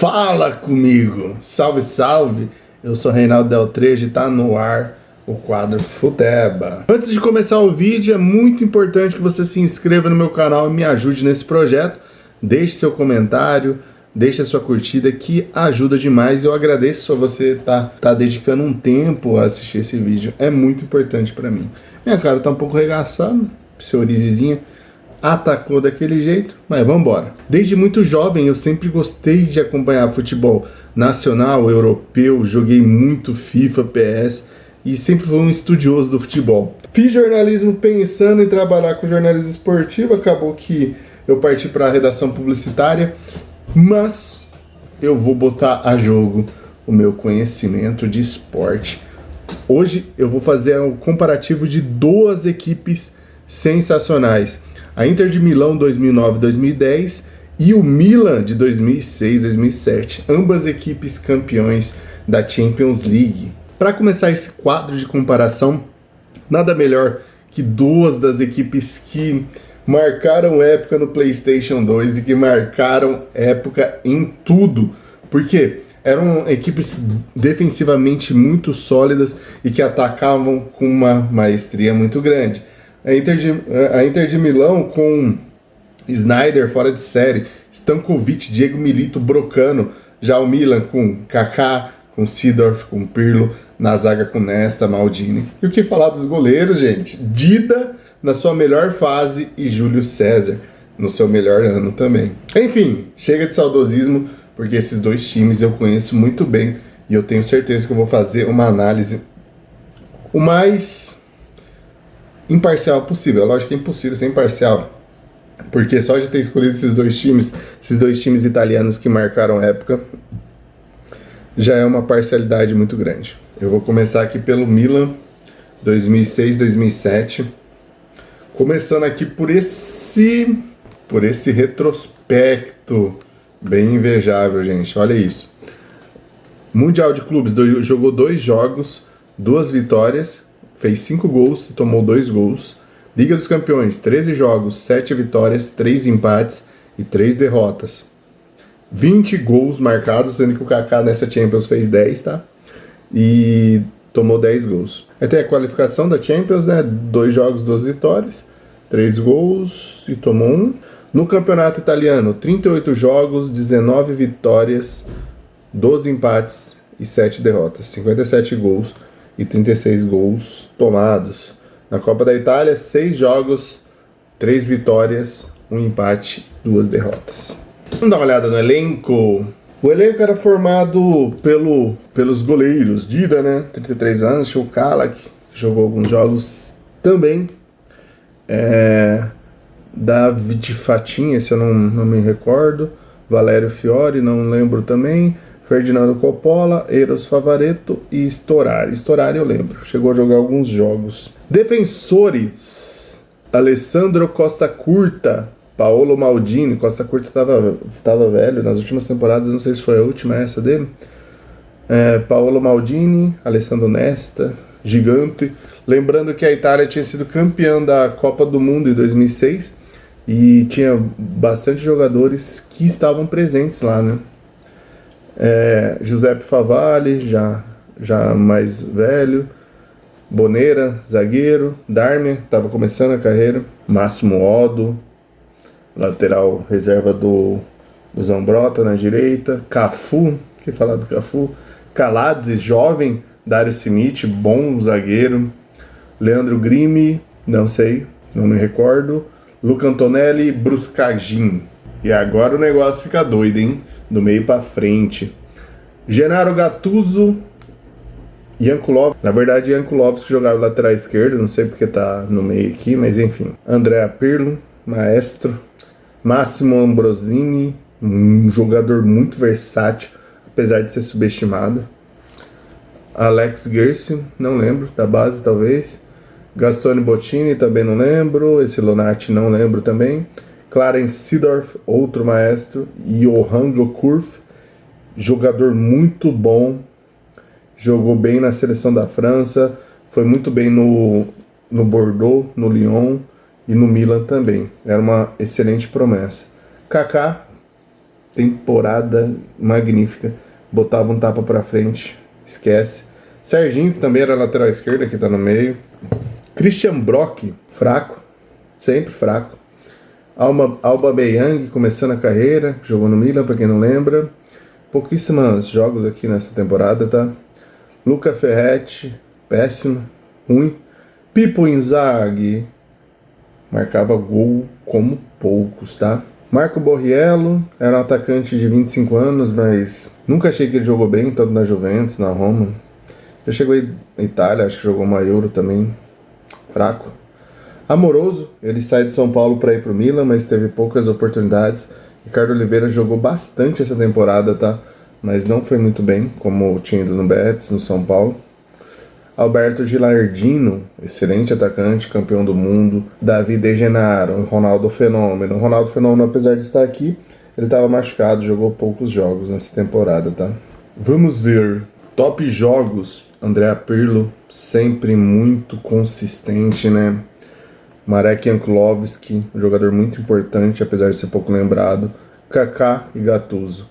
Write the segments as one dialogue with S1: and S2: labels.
S1: Fala comigo! Salve, salve! Eu sou Reinaldo Deltrejo e tá no ar o quadro Futeba. Antes de começar o vídeo, é muito importante que você se inscreva no meu canal e me ajude nesse projeto. Deixe seu comentário, deixe a sua curtida que ajuda demais. Eu agradeço a você tá dedicando um tempo a assistir esse vídeo. É muito importante pra mim. Minha cara tá um pouco regaçada, psoríasezinha. Atacou daquele jeito, mas vamos embora. Desde muito jovem eu sempre gostei de acompanhar futebol nacional, europeu, joguei muito FIFA, PS e sempre fui um estudioso do futebol. Fiz jornalismo pensando em trabalhar com jornalismo esportivo, acabou que eu parti para a redação publicitária, mas eu vou botar a jogo o meu conhecimento de esporte. Hoje eu vou fazer um comparativo de duas equipes sensacionais. A Inter de Milão 2009-2010 e o Milan de 2006-2007, ambas equipes campeões da Champions League. Para começar esse quadro de comparação, nada melhor que duas das equipes que marcaram época no PlayStation 2 e que marcaram época em tudo, porque eram equipes defensivamente muito sólidas e que atacavam com uma maestria muito grande. A Inter de Milão com Sneijder fora de série, Stankovic, Diego Milito, Brocano. Já o Milan com Kaká, com Seedorf, com Pirlo, na zaga com Nesta, Maldini. E o que falar dos goleiros, gente? Dida na sua melhor fase e Júlio César no seu melhor ano também. Enfim, chega de saudosismo, porque esses dois times eu conheço muito bem e eu tenho certeza que eu vou fazer uma análise o mais imparcial possível. Lógico que é impossível ser imparcial, porque só de ter escolhido esses dois times italianos que marcaram época, já é uma parcialidade muito grande. Eu vou começar aqui pelo Milan 2006-2007, começando aqui por esse retrospecto bem invejável, gente. Olha isso. Mundial de Clubes, jogou 2 jogos, 2 vitórias, fez 5 gols e tomou 2 gols. Liga dos Campeões, 13 jogos, 7 vitórias, 3 empates e 3 derrotas. 20 gols marcados, sendo que o Kaká nessa Champions fez 10, tá? E tomou 10 gols. Aí tem a qualificação da Champions, né? 2 jogos, 2 vitórias, 3 gols e tomou 1. No Campeonato Italiano, 38 jogos, 19 vitórias, 12 empates e 7 derrotas. 57 gols e 36 gols tomados. Na Copa da Itália, 6 jogos, 3 vitórias, 1 empate, 2 derrotas. Vamos dar uma olhada no elenco. O elenco era formado pelos goleiros. Dida, né? 33 anos, Šukalak, que jogou alguns jogos também. David Fatin, esse eu não me recordo. Valério Fiore, não lembro também. Ferdinando Coppola, Eros Favaretto e Storari. Storari eu lembro, chegou a jogar alguns jogos. Defensores: Alessandro Costa Curta, Paolo Maldini. Costa Curta tava velho nas últimas temporadas, não sei se foi a última essa dele. Paolo Maldini, Alessandro Nesta, gigante. Lembrando que a Itália tinha sido campeã da Copa do Mundo em 2006 e tinha bastante jogadores que estavam presentes lá, né? Giuseppe Favalli, já mais velho. Bonera, zagueiro. Darmian, estava começando a carreira. Massimo Oddo, lateral reserva do Zambrotta na direita. Cafu, que falar do Cafu. Kaladze, jovem. Dario Simic, bom zagueiro. Leandro Grimi, não sei, não me recordo. Luca Antonelli, Bruscagin. E agora o negócio fica doido, hein? Do meio pra frente. Gennaro Gattuso, Jankulovski. Na verdade, Jankulovski jogava lateral esquerdo, não sei porque tá no meio aqui, mas enfim. Andrea Pirlo, maestro. Massimo Ambrosini, um jogador muito versátil, apesar de ser subestimado. Alex Gerson, não lembro, da base talvez. Gastone Bottini, também não lembro. Esse Lonati, não lembro também. Clarence Seedorf, outro maestro. Johan Gourcuff, jogador muito bom. Jogou bem na seleção da França. Foi muito bem no Bordeaux, no Lyon e no Milan também. Era uma excelente promessa. Kaká, temporada magnífica. Botava um tapa pra frente, esquece. Serginho, que também era lateral esquerda, que tá no meio. Christian Brock, fraco, sempre fraco. Aubameyang, começando a carreira, jogou no Milan, pra quem não lembra. Pouquíssimos jogos aqui nessa temporada, tá? Luca Ferretti, péssimo, ruim. Pippo Inzaghi, marcava gol como poucos, tá? Marco Borriello, era um atacante de 25 anos, mas nunca achei que ele jogou bem, tanto na Juventus, na Roma. Já chegou na Itália, acho que jogou uma Euro também, fraco. Amoroso, ele sai de São Paulo para ir pro Milan, mas teve poucas oportunidades. Ricardo Oliveira jogou bastante essa temporada, tá? Mas não foi muito bem, como tinha ido no Betis, no São Paulo. Alberto Gilardino, excelente atacante, campeão do mundo. Davi De Gennaro, Ronaldo Fenômeno. Ronaldo Fenômeno, apesar de estar aqui, ele estava machucado, jogou poucos jogos nessa temporada, tá? Vamos ver. Top jogos. Andrea Pirlo, sempre muito consistente, né? Marek Jankulovski, um jogador muito importante, apesar de ser pouco lembrado. Kaká e Gattuso.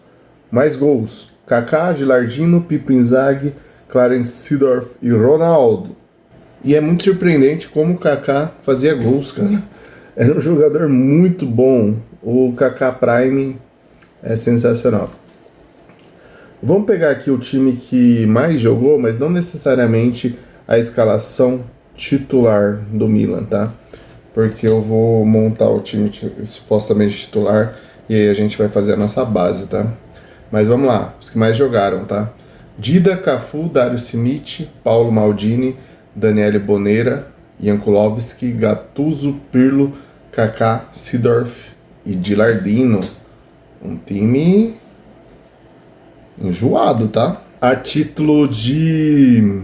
S1: Mais gols. Kaká, Gilardino, Pippo Inzaghi, Clarence Seedorf e Ronaldo. E é muito surpreendente como o Kaká fazia gols, cara. Era um jogador muito bom. O Kaká Prime é sensacional. Vamos pegar aqui o time que mais jogou, mas não necessariamente a escalação titular do Milan, tá? Porque eu vou montar o time supostamente titular e aí a gente vai fazer a nossa base, tá? Mas vamos lá, os que mais jogaram, tá? Dida, Cafu, Dario Simic, Paulo Maldini, Daniele Bonera, Jankulovski, Gattuso, Pirlo, Kaká, Seedorf e Gilardino. Um time enjoado, tá? A título de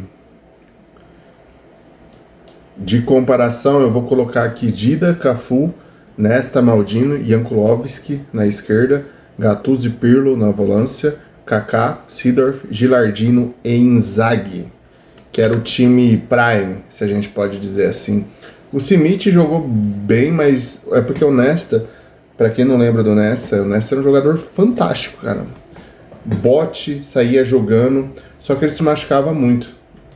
S1: comparação, eu vou colocar aqui Dida, Cafu, Nesta, Maldini, Jankulovski na esquerda, Gattuso e Pirlo na volância, Kaká, Seedorf, Gilardino e Inzaghi, que era o time Prime, se a gente pode dizer assim. O Simic jogou bem, mas é porque o Nesta, pra quem não lembra do Nesta, o Nesta era um jogador fantástico, cara. Bote, saía jogando, só que ele se machucava muito.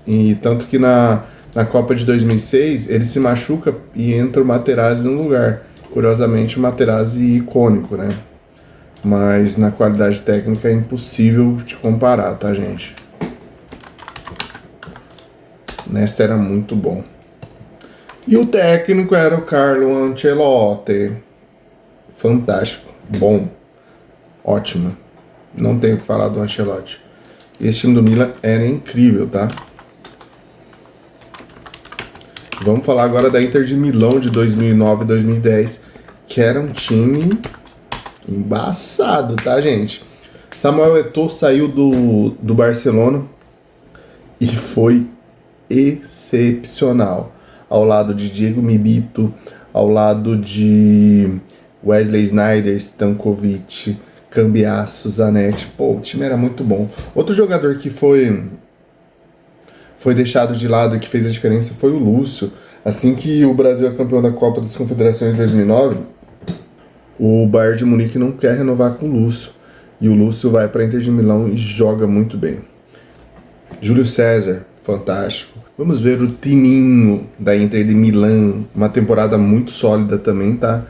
S1: E tanto que na Copa de 2006, ele se machuca e entra o Materazzi no lugar. Curiosamente, o Materazzi icônico, né? Mas na qualidade técnica é impossível de comparar, tá, gente? Nesta era muito bom. E o técnico era o Carlo Ancelotti. Fantástico, bom, ótimo. Não tenho o que falar do Ancelotti. Esse time do Milan era incrível, tá? Vamos falar agora da Inter de Milão de 2009 e 2010, que era um time embaçado, tá, gente? Samuel Eto'o saiu do Barcelona e foi excepcional. Ao lado de Diego Milito, ao lado de Wesley Sneijder, Stankovic, Cambiasso, Zanetti. Pô, o time era muito bom. Outro jogador que foi deixado de lado e que fez a diferença foi o Lúcio. Assim que o Brasil é campeão da Copa das Confederações em 2009, o Bayern de Munique não quer renovar com o Lúcio. E o Lúcio vai para a Inter de Milão e joga muito bem. Júlio César, fantástico. Vamos ver o timinho da Inter de Milão. Uma temporada muito sólida também, tá?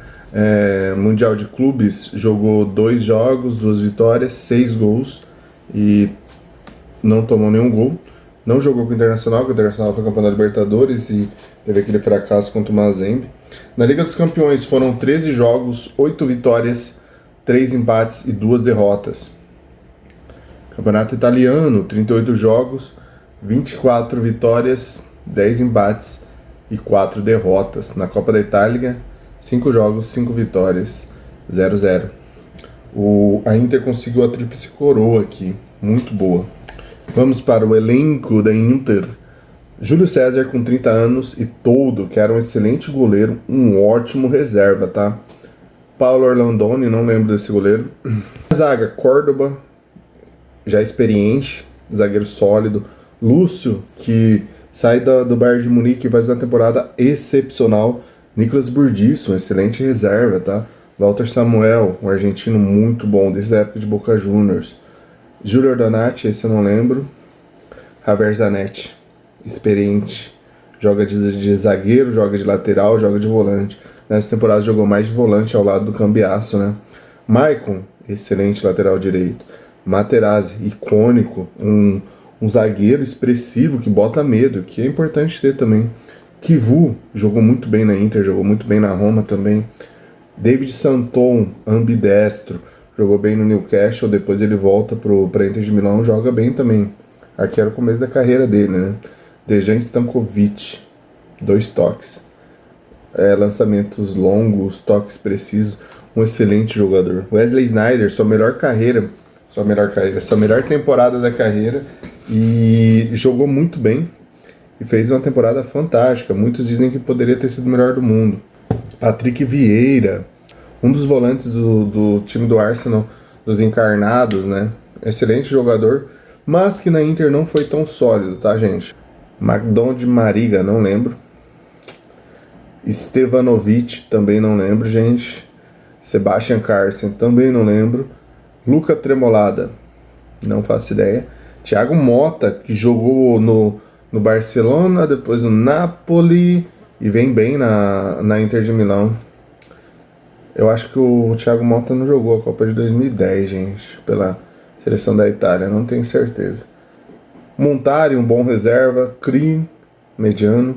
S1: Mundial de Clubes, jogou 2 jogos, 2 vitórias, 6 gols e não tomou nenhum gol. Não jogou com o Internacional, porque o Internacional foi campeão da Libertadores e teve aquele fracasso contra o Mazembe. Na Liga dos Campeões foram 13 jogos, 8 vitórias, 3 empates e 2 derrotas. Campeonato Italiano, 38 jogos, 24 vitórias, 10 empates e 4 derrotas. Na Copa da Itália, 5 jogos, 5 vitórias, 0-0. A Inter conseguiu a tríplice coroa aqui, muito boa. Vamos para o elenco da Inter. Júlio César com 30 anos e Toldo, que era um excelente goleiro, um ótimo reserva, tá? Paulo Orlandoni, não lembro desse goleiro. Zaga, Córdoba, já experiente, zagueiro sólido. Lúcio, que sai do Bayern de Munique e faz uma temporada excepcional. Nicolas Burdisso, um excelente reserva, tá? Walter Samuel, um argentino muito bom, desde a época de Boca Juniors. Júlio Donati, esse eu não lembro. Javier Zanetti, experiente. Joga de zagueiro, joga de lateral, joga de volante. Nessa temporada jogou mais de volante ao lado do Cambiasso, né? Maicon, excelente lateral direito. Materazzi, icônico, um zagueiro expressivo que bota medo, que é importante ter também. Kivu, jogou muito bem na Inter, jogou muito bem na Roma também. David Santon, ambidestro, jogou bem no Newcastle, depois ele volta para Inter de Milão, joga bem também. Aqui era o começo da carreira dele, né? Dejan Stankovic, 2 toques. Lançamentos longos, toques precisos, um excelente jogador. Wesley Sneijder, sua melhor temporada da carreira, e jogou muito bem e fez uma temporada fantástica. Muitos dizem que poderia ter sido o melhor do mundo. Patrick Vieira, um dos volantes do time do Arsenal, dos encarnados, né? Excelente jogador, mas que na Inter não foi tão sólido, tá, gente? McDonald Mariga, não lembro. Stevanovic, também não lembro, gente. Sebastian Carlsen, também não lembro. Luca Tremolada, não faço ideia. Thiago Motta, que jogou no Barcelona, depois no Napoli e vem bem na Inter de Milão. Eu acho que o Thiago Motta não jogou a Copa de 2010, gente, pela seleção da Itália, não tenho certeza. Montari, um bom reserva. Crim, mediano.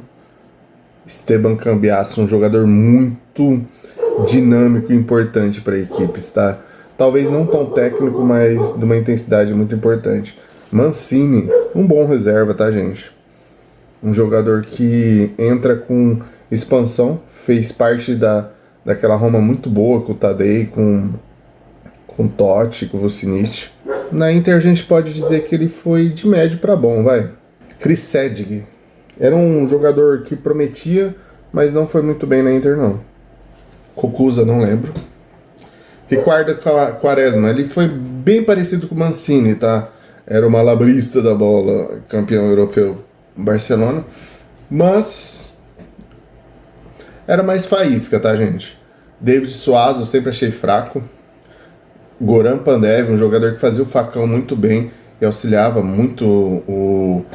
S1: Esteban Cambiasso, um jogador muito dinâmico e importante para a equipe, tá? Talvez não tão técnico, mas de uma intensidade muito importante. Mancini, um bom reserva, tá, gente? Um jogador que entra com expansão, fez parte daquela Roma muito boa com o Tadei, com Totti, com o Vucinic. Na Inter a gente pode dizer que ele foi de médio para bom, vai. Chris Sedig era um jogador que prometia, mas não foi muito bem na Inter, não. Cocusa, não lembro. Ricardo Quaresma, ele foi bem parecido com o Mancini, tá? Era o malabrista da bola, campeão europeu Barcelona, mas era mais faísca, tá, gente? David Suazo, sempre achei fraco. Goran Pandev, um jogador que fazia o facão muito bem e auxiliava muito o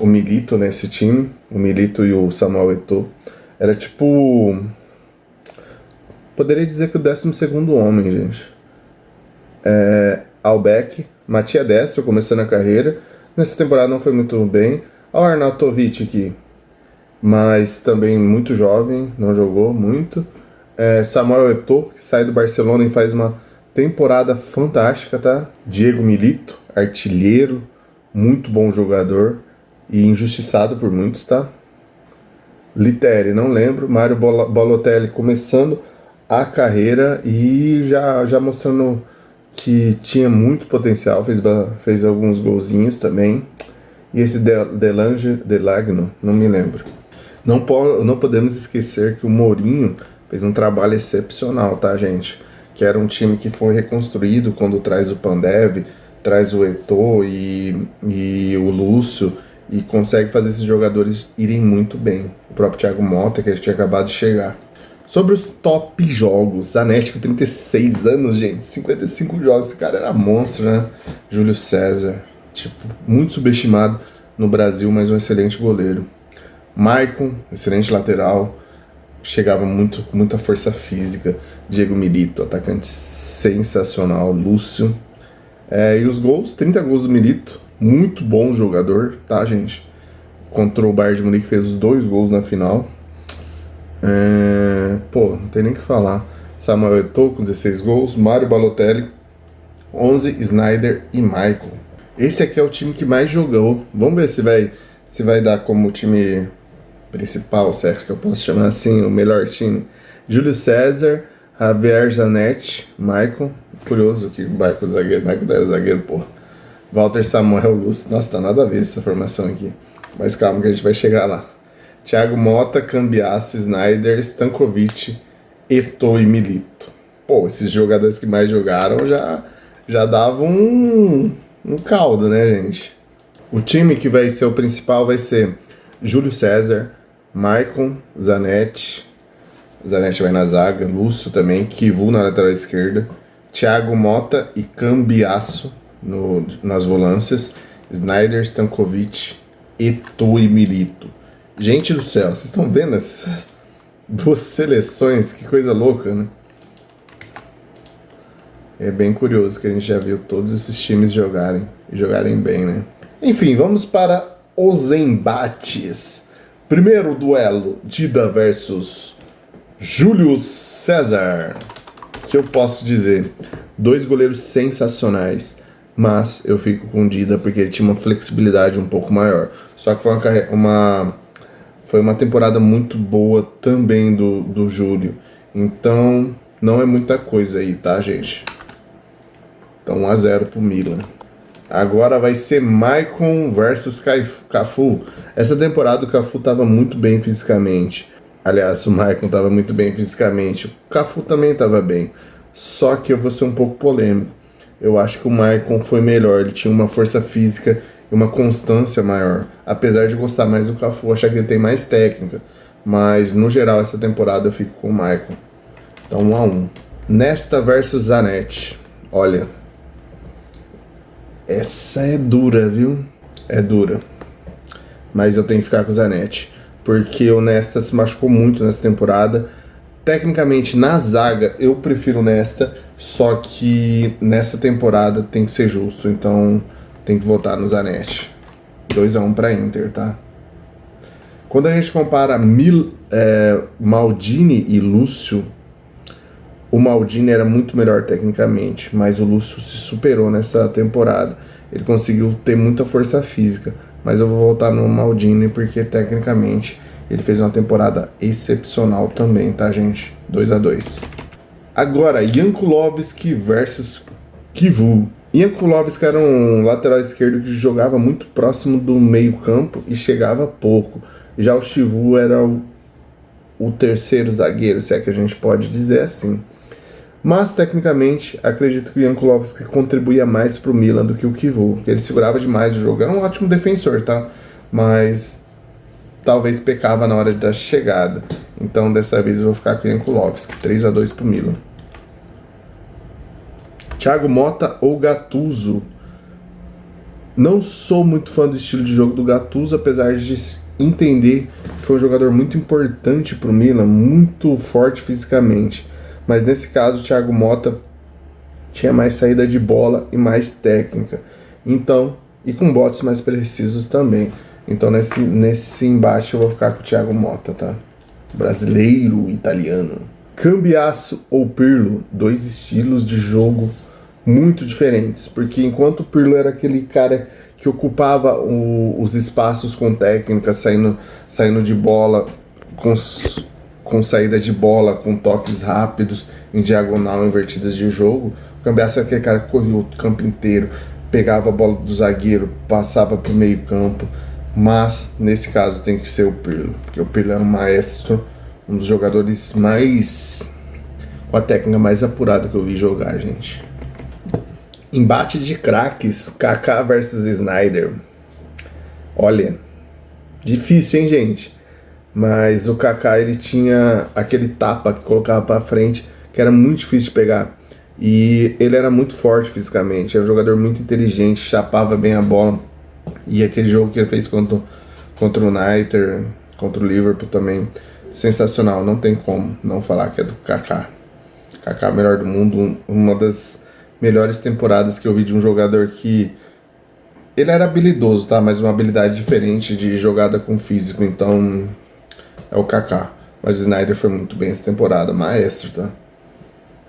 S1: Milito nesse time. O Milito e o Samuel Eto'o. Era tipo... Poderia dizer que o 12º homem, gente. Albeck, Matia Destro, começando a carreira. Nessa temporada não foi muito bem. O Arnautovic aqui, mas também muito jovem, não jogou muito. Samuel Eto'o, que sai do Barcelona e faz uma temporada fantástica, tá? Diego Milito, artilheiro, muito bom jogador e injustiçado por muitos, tá? Litteri, não lembro. Mário Balotelli começando a carreira e já mostrando que tinha muito potencial, fez alguns golzinhos também. E esse Delange Delagno, não me lembro. Não podemos esquecer que o Mourinho fez um trabalho excepcional, tá, gente? Que era um time que foi reconstruído quando traz o Pandev, traz o Eto'o e o Lúcio, e consegue fazer esses jogadores irem muito bem. O próprio Thiago Motta, que a gente tinha acabado de chegar. Sobre os top jogos, Zanetti com 36 anos, gente, 55 jogos, esse cara era monstro, né? Júlio César, tipo, muito subestimado no Brasil, mas um excelente goleiro. Maicon, excelente lateral, chegava com muita força física. Diego Milito, atacante sensacional. Lúcio. E os gols, 30 gols do Milito, muito bom jogador, tá, gente? Contra o Bayern de Munique fez os 2 gols na final. Não tem nem o que falar. Samuel Eto'o com 16 gols, Mário Balotelli 11, Sneijder e Michael. Esse aqui é o time que mais jogou. Vamos ver se vai dar como time principal, se é que eu posso chamar assim, o melhor time. Júlio César, Javier Zanetti, Michael. Curioso que o Michael zagueiro, Michael era zagueiro, porra. Walter Samuel Lúcio. Nossa, tá nada a ver essa formação aqui. Mas calma que a gente vai chegar lá. Thiago Motta, Cambiasso, Sneijder, Stankovic, Eto'o e Milito. Pô, esses jogadores que mais jogaram já davam um caldo, né, gente? O time que vai ser o principal vai ser Júlio César, Maicon, Zanetti, Zanetti vai na zaga, Lúcio também, Kivu na lateral esquerda, Thiago Mota e Cambiasso nas volâncias, Sneijder, Stankovic, Eto'o e Milito. Gente do céu, vocês estão vendo essas duas seleções? Que coisa louca, né? É bem curioso que a gente já viu todos esses times jogarem e jogarem bem, né? Enfim, vamos para os embates. Primeiro duelo, Dida versus Júlio César. O que eu posso dizer? Dois goleiros sensacionais, mas eu fico com o Dida porque ele tinha uma flexibilidade um pouco maior. Só que foi uma temporada muito boa também do Júlio. Então, não é muita coisa aí, tá, gente? Então, 1-0 pro Milan. Agora vai ser Maicon versus Cafu. Essa temporada o Cafu estava muito bem fisicamente. Aliás, o Maicon estava muito bem fisicamente. O Cafu também estava bem. Só que eu vou ser um pouco polêmico. Eu acho que o Maicon foi melhor. Ele tinha uma força física e uma constância maior. Apesar de gostar mais do Cafu, achar que ele tem mais técnica. Mas, no geral, essa temporada eu fico com o Maicon. Então, 1-1. Nesta versus Zanetti. Olha... Essa é dura, viu? É dura. Mas eu tenho que ficar com o Zanetti. Porque o Nesta se machucou muito nessa temporada. Tecnicamente, na zaga, eu prefiro o Nesta. Só que nessa temporada tem que ser justo. Então, tem que votar no Zanetti. 2-1 pra Inter, tá? Quando a gente compara Maldini e Lúcio... O Maldini era muito melhor tecnicamente, mas o Lúcio se superou nessa temporada. Ele conseguiu ter muita força física, mas eu vou voltar no Maldini porque tecnicamente ele fez uma temporada excepcional também, tá, gente? 2-2. Agora, Jankulovski versus Kivu. Jankulovski era um lateral esquerdo que jogava muito próximo do meio campo e chegava pouco. Já o Chivu era o terceiro zagueiro, se é que a gente pode dizer assim. Mas, tecnicamente, acredito que o Jankulovski contribuía mais pro Milan do que o Kivu, porque ele segurava demais o jogo. Era um ótimo defensor, tá? Mas talvez pecava na hora da chegada. Então, dessa vez, eu vou ficar com o Jankulovski. 3-2 pro Milan. Thiago Mota ou Gattuso? Não sou muito fã do estilo de jogo do Gattuso, apesar de entender que foi um jogador muito importante pro Milan, muito forte fisicamente. Mas nesse caso, o Thiago Mota tinha mais saída de bola e mais técnica. Então, e com botes mais precisos também. Então, nesse embate, eu vou ficar com o Thiago Mota, tá? Brasileiro, italiano. Cambiasso ou Pirlo? Dois estilos de jogo muito diferentes. Porque enquanto o Pirlo era aquele cara que ocupava os espaços com técnica, saindo de bola, com saída de bola, com toques rápidos, em diagonal, invertidas de jogo. O Cambiasso é aquele cara que corria o campo inteiro, pegava a bola do zagueiro, passava pro meio campo. Mas, nesse caso, tem que ser o Pirlo, porque o Pirlo era um maestro, um dos jogadores com a técnica mais apurada que eu vi jogar, gente. Embate de craques, Kaká versus Sneijder. Olha, difícil, hein, gente? Mas o Kaká, ele tinha aquele tapa que colocava pra frente, que era muito difícil de pegar. E ele era muito forte fisicamente, era um jogador muito inteligente, chapava bem a bola. E aquele jogo que ele fez contra o United, contra o Liverpool também, sensacional. Não tem como não falar que é do Kaká. Kaká, melhor do mundo, uma das melhores temporadas que eu vi de um jogador que... Ele era habilidoso, tá? Mas uma habilidade diferente de jogada com físico, então... É o Kaká. Mas o Sneijder foi muito bem essa temporada. Maestro, tá?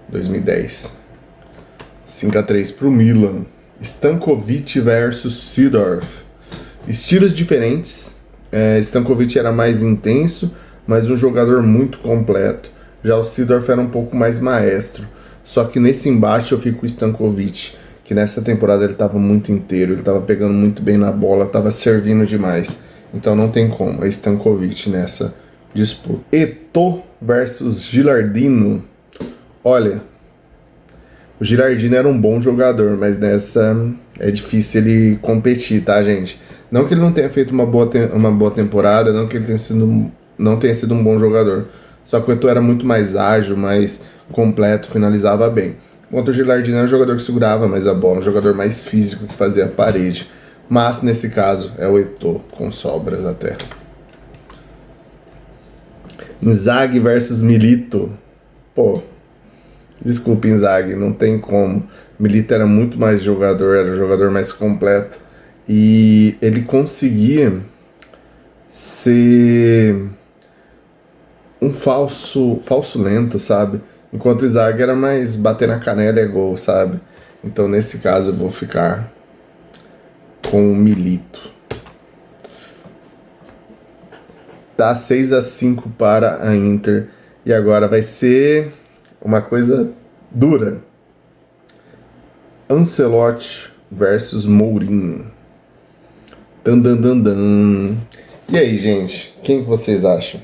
S1: 2010. 5-3 pro Milan. Stankovic versus Seedorf. Estilos diferentes. Stankovic era mais intenso, mas um jogador muito completo. Já o Seedorf era um pouco mais maestro. Só que nesse embate eu fico com o Stankovic, que nessa temporada ele estava muito inteiro, ele estava pegando muito bem na bola, estava servindo demais. Então não tem como, é Stankovic nessa disputa. Eto'o versus Gilardino. Olha, o Gilardino era um bom jogador, mas nessa é difícil ele competir, tá, gente? Não que ele não tenha feito uma boa temporada, não que ele não tenha sido um bom jogador. Só que o Eto'o era muito mais ágil, mais completo, finalizava bem. Enquanto o Gilardino era um jogador que segurava mais a bola, um jogador mais físico que fazia a parede. Mas nesse caso é o Eto'o, com sobras até. Inzaghi versus Milito. Pô, desculpa, Inzaghi, não tem como. Milito era muito mais jogador, era o jogador mais completo. E ele conseguia ser um falso lento, sabe? Enquanto o Inzaghi era mais bater na canela e gol, sabe? Então nesse caso eu vou ficar com o Milito. Dá 6-5 para a Inter. E agora vai ser uma coisa dura. Ancelotti versus Mourinho. Dan, dan, dan, dan. E aí, gente? Quem vocês acham?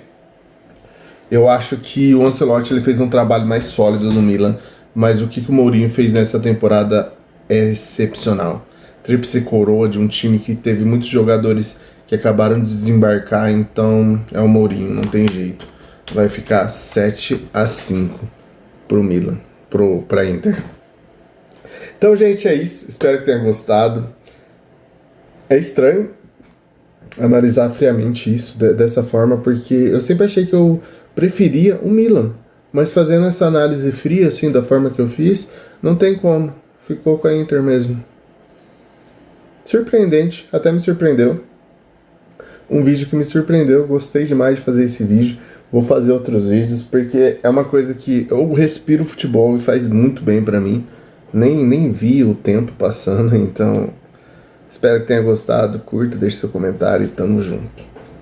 S1: Eu acho que o Ancelotti ele fez um trabalho mais sólido no Milan, mas o que o Mourinho fez nessa temporada é excepcional. Tríplice coroa de um time que teve muitos jogadores que acabaram de desembarcar, então é o Mourinho, não tem jeito. Vai ficar 7-5 pro Milan, pra Inter. Então, gente, é isso. Espero que tenha gostado. É estranho analisar friamente isso dessa forma, porque eu sempre achei que eu preferia o Milan. Mas fazendo essa análise fria, assim, da forma que eu fiz, não tem como. Ficou com a Inter mesmo. Surpreendente, até me surpreendeu. Um vídeo que me surpreendeu, gostei demais de fazer esse vídeo. Vou fazer outros vídeos, porque é uma coisa que eu respiro futebol e faz muito bem pra mim. Nem vi o tempo passando, então espero que tenha gostado. Curta, deixe seu comentário e tamo junto.